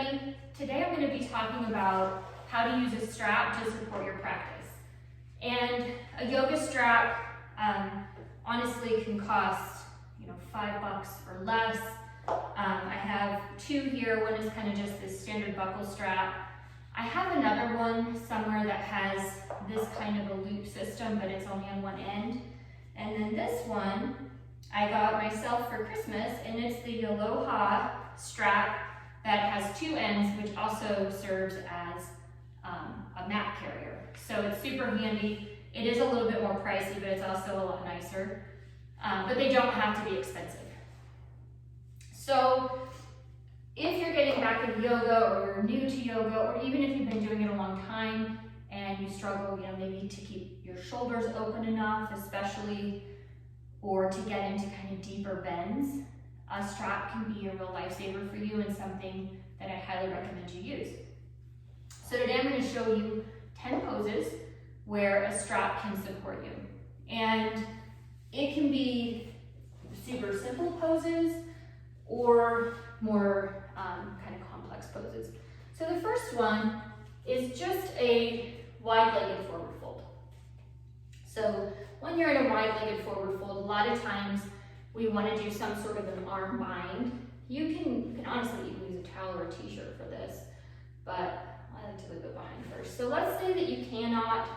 everybody. Today I'm going to be talking about how to use a strap to support your practice. And a yoga strap honestly can cost $5 or less. I have two here. One is kind of just this standard buckle strap. I have another one somewhere that has this kind of a loop system, but it's only on one end. And then this one I got myself for Christmas, and it's the Aloha strap that has two ends, which also serves as a mat carrier. So it's super handy. It is a little bit more pricey, but it's also a lot nicer. But they don't have to be expensive. So if you're getting back into yoga, or you're new to yoga, or even if you've been doing it a long time and you struggle, maybe to keep your shoulders open enough, especially, or to get into kind of deeper bends, a strap can be a real lifesaver for you and something that I highly recommend you use. So today I'm going to show you 10 poses where a strap can support you. And it can be super simple poses or more kind of complex poses. So the first one is just a wide-legged forward fold. So when you're in a wide-legged forward fold, a lot of times we want to do some sort of an arm bind. You can honestly even use a towel or a t-shirt for this, but I like to leave it behind first. So let's say that you cannot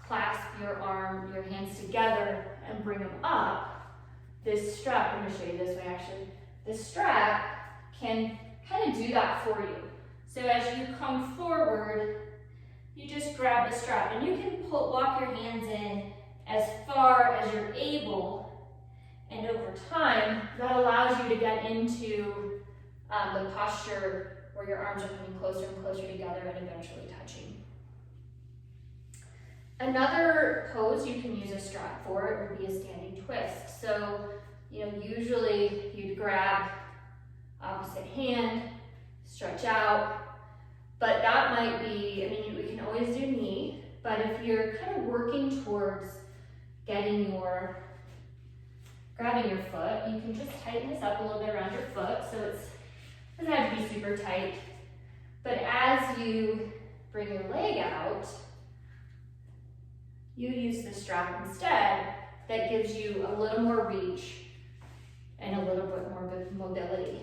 clasp your hands together and bring them up. This strap, I'm going to show you this way actually. This strap can kind of do that for you. So as you come forward, you just grab the strap, and you can walk your hands in as far as you're able. And over time, that allows you to get into the posture where your arms are coming closer and closer together and eventually touching. Another pose you can use a strap for would be a standing twist. So, usually you'd grab opposite hand, stretch out, but that might be, we can always do knee, but if you're kind of working towards grabbing your foot, you can just tighten this up a little bit around your foot, so it doesn't have to be super tight. But as you bring your leg out, you use the strap instead. That gives you a little more reach and a little bit more mobility.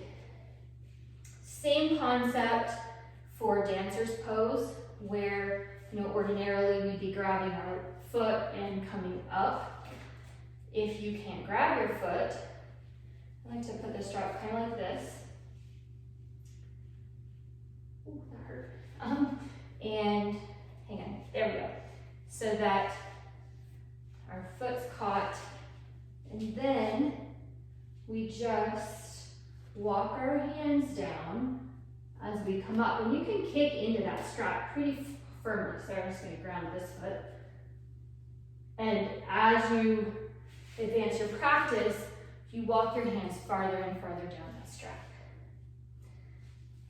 Same concept for dancer's pose, where ordinarily we'd be grabbing our foot and coming up. If you can't grab your foot, I like to put the strap kind of like this. Ooh, that hurt. And hang on, there we go. So that our foot's caught, and then we just walk our hands down as we come up. And you can kick into that strap pretty firmly. So I'm just going to ground this foot. And as you advance your practice, you walk your hands farther and farther down that strap.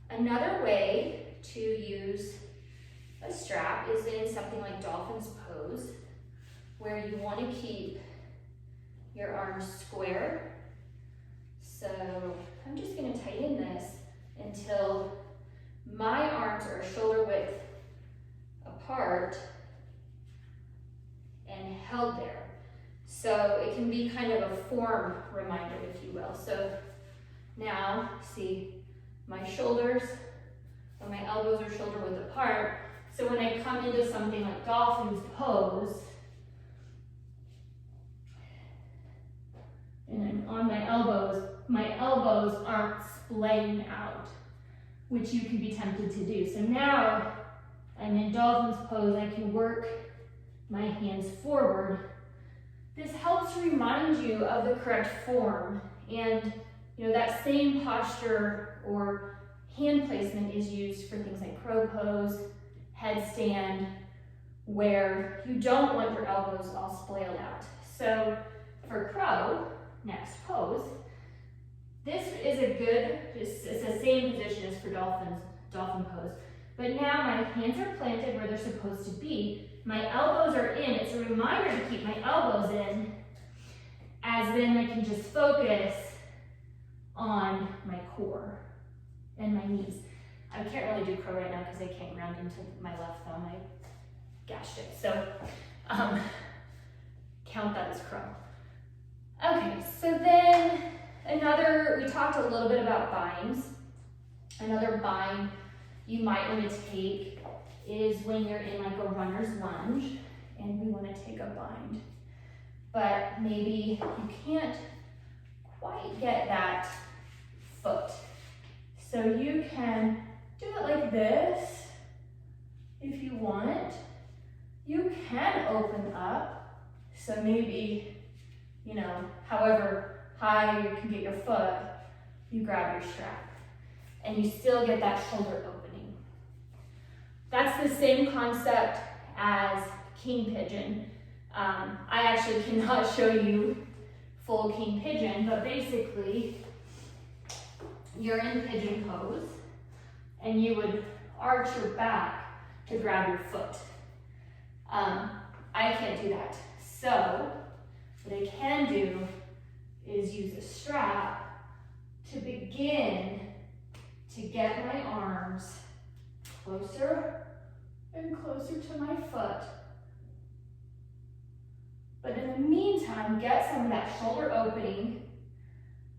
Another way to use a strap is in something like dolphin's pose, where you want to keep your arms square. So I'm just going to tighten this until my arms are shoulder width apart and held there. So it can be kind of a form reminder, if you will. So now, see, my shoulders and my elbows are shoulder width apart. So when I come into something like dolphin's pose, and I'm on my elbows aren't splaying out, which you can be tempted to do. So now I'm in dolphin's pose, I can work my hands forward. This helps remind you of the correct form, and that same posture or hand placement is used for things like crow pose, headstand, where you don't want your elbows all splayed out. So for crow, next pose, this is it's the same position as for dolphin pose, but now my hands are planted where they're supposed to be. My elbows are in. It's a reminder to keep my elbows in, as then I can just focus on my core and my knees. I can't really do crow right now because I can't ground into my left thumb. I gashed it. So count that as crow. Okay, so then we talked a little bit about binds. Another bind you might want to take is when you're in like a runner's lunge and we want to take a bind. But maybe you can't quite get that foot. So you can do it like this if you want. You can open up. So maybe, you know, however high you can get your foot, you grab your strap and you still get that shoulder opening. That's the same concept as king pigeon. I actually cannot show you full king pigeon, but basically you're in pigeon pose and you would arch your back to grab your foot. I can't do that. So what I can do is use a strap to begin to get my arms closer and closer to my foot. But in the meantime, get some of that shoulder opening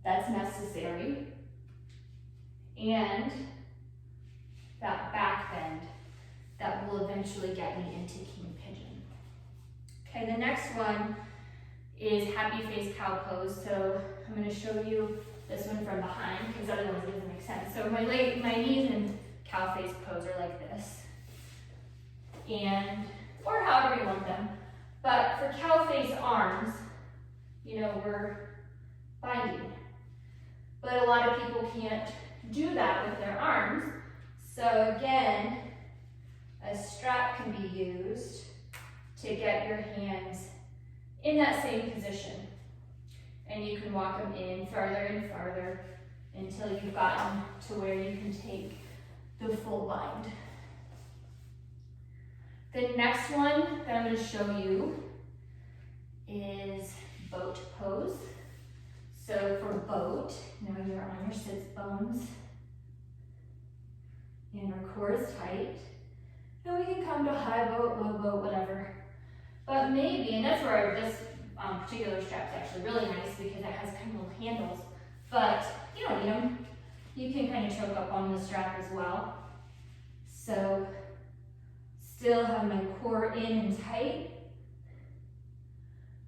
that's necessary and that back bend that will eventually get me into king pigeon. Okay, the next one is happy face cow pose. So I'm going to show you this one from behind because otherwise it doesn't make sense. So my knees in cow face pose are like this, and or however you want them. But for cow face arms, you know, we're binding. But a lot of people can't do that with their arms. So again, a strap can be used to get your hands in that same position. And you can walk them in farther and farther until you've gotten to where you can take the full bind. The next one that I'm going to show you is boat pose. So for boat, now you're on your sits bones and our core is tight. And we can come to high boat, low boat, whatever. But maybe, and that's where this particular strap is actually really nice because it has kind of little handles, but you don't need them. You can kind of choke up on the strap as well. So still have my core in and tight,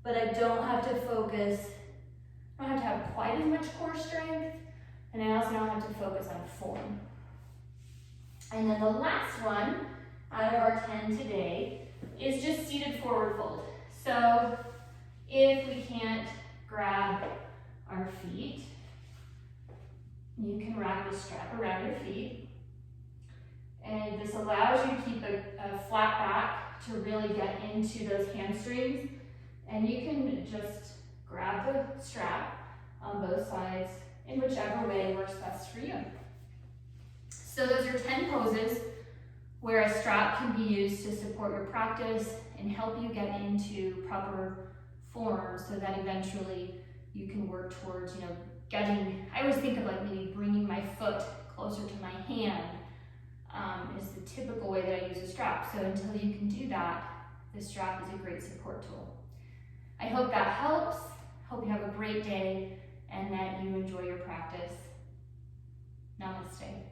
but I don't have to focus, I don't have to have quite as much core strength, and I also don't have to focus on form. And then the last one out of our 10 today is just seated forward fold. So if we can't grab our feet, you can wrap the strap around your feet. And this allows you to keep a flat back to really get into those hamstrings. And you can just grab the strap on both sides in whichever way works best for you. So those are 10 poses where a strap can be used to support your practice and help you get into proper form so that eventually you can work towards, you know, getting, I always think of like maybe bringing my foot closer to my hand is the typical way that I use a strap. So until you can do that, the strap is a great support tool. I hope that helps. Hope you have a great day and that you enjoy your practice. Namaste.